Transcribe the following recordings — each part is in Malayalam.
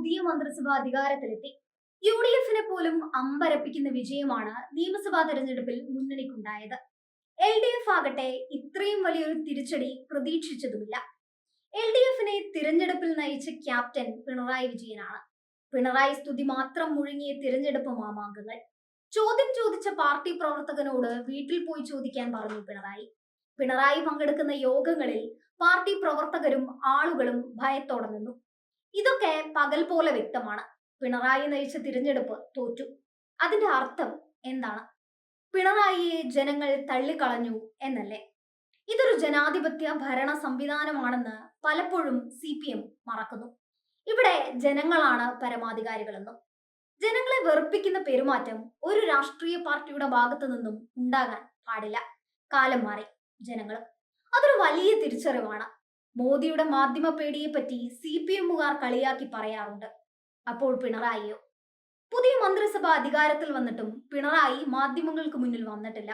പുതിയ മന്ത്രിസഭ അധികാരത്തിലെത്തി. യുഡിഎഫിനെ പോലും അമ്പരപ്പിക്കുന്ന വിജയമാണ് നിയമസഭാ തെരഞ്ഞെടുപ്പിൽ മുന്നണിക്കുണ്ടായത്. എൽഡിഎഫ് ആകട്ടെ ഇത്രയും വലിയൊരു തിരിച്ചടി പ്രതീക്ഷിച്ചതുമില്ല. എൽഡിഎഫിനെ തിരഞ്ഞെടുപ്പിൽ നയിച്ച ക്യാപ്റ്റൻ പിണറായി വിജയനാണ്. പിണറായി സ്തുതി മാത്രം മുഴങ്ങിയ തിരഞ്ഞെടുപ്പ് മാമാങ്കങ്ങൾ. ചോദ്യം ചോദിച്ച പാർട്ടി പ്രവർത്തകനോട് വീട്ടിൽ പോയി ചോദിക്കാൻ പറഞ്ഞു പിണറായി. പിണറായി പങ്കെടുക്കുന്ന യോഗങ്ങളിൽ പാർട്ടി പ്രവർത്തകരും ആളുകളും ഭയത്തോടെ നിന്നു. ഇതൊക്കെ പകൽ പോലെ വ്യക്തമാണ്. പിണറായി നയിച്ച തിരഞ്ഞെടുപ്പ് തോറ്റു. അതിന്റെ അർത്ഥം എന്താണ്? പിണറായിയെ ജനങ്ങൾ തള്ളിക്കളഞ്ഞു എന്നല്ലേ? ഇതൊരു ജനാധിപത്യ ഭരണ സംവിധാനമാണെന്ന് പലപ്പോഴും CPM മറക്കുന്നു. ഇവിടെ ജനങ്ങളാണ് പരമാധികാരികളെന്നും ജനങ്ങളെ വെറുപ്പിക്കുന്ന പെരുമാറ്റം ഒരു രാഷ്ട്രീയ പാർട്ടിയുടെ ഭാഗത്തു നിന്നും ഉണ്ടാകാൻ പാടില്ല. കാലം മാറി, ജനങ്ങളും. അതൊരു വലിയ തിരിച്ചറിവാണ്. മോദിയുടെ മാധ്യമ പേടിയെ പറ്റി CPMുകാർ കളിയാക്കി പറയാറുണ്ട്. അപ്പോൾ പിണറായിയോ? പുതിയ മന്ത്രിസഭ അധികാരത്തിൽ വന്നിട്ടും പിണറായി മാധ്യമങ്ങൾക്ക് മുന്നിൽ വന്നിട്ടില്ല.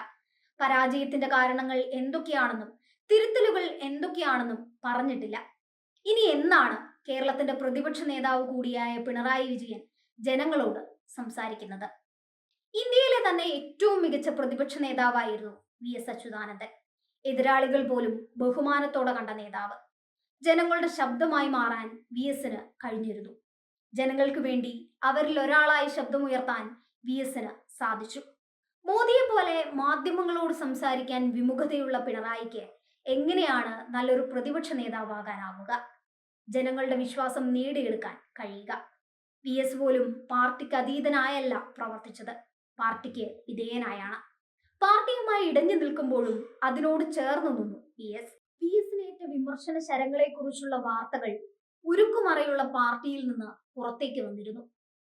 പരാജയത്തിന്റെ കാരണങ്ങൾ എന്തൊക്കെയാണെന്നും തിരുത്തലുകൾ എന്തൊക്കെയാണെന്നും പറഞ്ഞിട്ടില്ല. ഇനി എന്നാണ് കേരളത്തിന്റെ പ്രതിപക്ഷ നേതാവ് കൂടിയായ പിണറായി വിജയൻ ജനങ്ങളോട് സംസാരിക്കുന്നത്? ഇന്ത്യയിലെ തന്നെ ഏറ്റവും മികച്ച പ്രതിപക്ഷ നേതാവായിരുന്നു VS അച്യുതാനന്ദൻ. എതിരാളികൾ പോലും ബഹുമാനത്തോടെ കണ്ട നേതാവ്. ജനങ്ങളുടെ ശബ്ദമായി മാറാൻ VSന് കഴിഞ്ഞിരുന്നു. ജനങ്ങൾക്ക് വേണ്ടി അവരിൽ ഒരാളായി ശബ്ദമുയർത്താൻ VSന് സാധിച്ചു. മോദിയെ പോലെ മാധ്യമങ്ങളോട് സംസാരിക്കാൻ വിമുഖതയുള്ള പിണറായിക്ക് എങ്ങനെയാണ് നല്ലൊരു പ്രതിപക്ഷ നേതാവാകാനാവുക? ജനങ്ങളുടെ വിശ്വാസം നേടിയെടുക്കാൻ കഴിയുക? VS പോലും പാർട്ടിക്ക് അതീതനായല്ല പ്രവർത്തിച്ചത്, പാർട്ടിക്ക് വിധേയനായാണ്. പാർട്ടിയുമായി ഇടഞ്ഞു നിൽക്കുമ്പോഴും അതിനോട് ചേർന്നു നിന്നു VSനേറ്റ വിമർശന ശരങ്ങളെ കുറിച്ചുള്ള വാർത്തകൾ ഉരുക്കുമറയുള്ള പാർട്ടിയിൽ നിന്ന് പുറത്തേക്ക് വന്നിരുന്നു.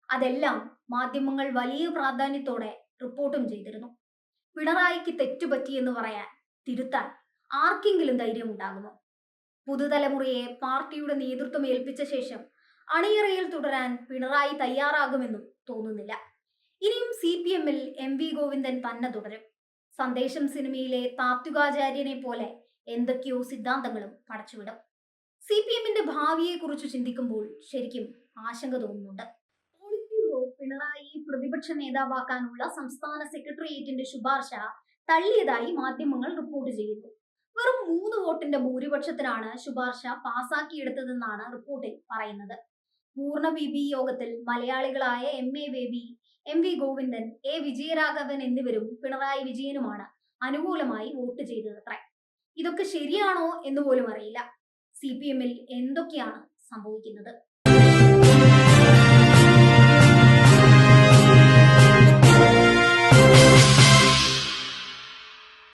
അതെല്ലാം മാധ്യമങ്ങൾ വലിയ പ്രാധാന്യത്തോടെ റിപ്പോർട്ടും ചെയ്തിരുന്നു. പിണറായിക്ക് തെറ്റുപറ്റിയെന്ന് പറയാൻ, തിരുത്താൻ ആർക്കെങ്കിലും ധൈര്യം ഉണ്ടാകുമോ? പുതുതലമുറയെ പാർട്ടിയുടെ നേതൃത്വം ഏൽപ്പിച്ച ശേഷം അണിയറയിൽ തുടരാൻ പിണറായി തയ്യാറാകുമെന്നും തോന്നുന്നില്ല. ഇനിയും CPMൽ MV ഗോവിന്ദൻ തന്നെ തുടരും. സന്ദേശം സിനിമയിലെ താത്വികാചാര്യനെ പോലെ എന്തൊക്കെയോ സിദ്ധാന്തങ്ങളും പടച്ചുവിടും. CPMന്റെ ഭാവിയെ കുറിച്ച് ചിന്തിക്കുമ്പോൾ ശരിക്കും ആശങ്ക തോന്നുന്നുണ്ട്. പോളിറ്റ് ബ്യൂറോ പിണറായിയെ പ്രതിപക്ഷ നേതാവാക്കാനുള്ള സംസ്ഥാന സെക്രട്ടേറിയറ്റിന്റെ ശുപാർശ തള്ളിയതായി മാധ്യമങ്ങൾ റിപ്പോർട്ട് ചെയ്യുന്നു. വെറും 3 വോട്ടിന്റെ ഭൂരിപക്ഷത്തിനാണ് ശുപാർശ പാസാക്കിയെടുത്തതെന്നാണ് റിപ്പോർട്ടിൽ പറയുന്നത്. പൂർണ്ണ VP യോഗത്തിൽ മലയാളികളായ MA baby, MV Govindan, A Vijayaraghavan എന്നിവരും പിണറായി വിജയനുമാണ് അനുകൂലമായി വോട്ട് ചെയ്തതത്രേ. ഇതൊക്കെ ശരിയാണോ എന്ന് പോലും അറിയില്ല. CPMൽ എന്തൊക്കെയാണ് സംഭവിക്കുന്നത്?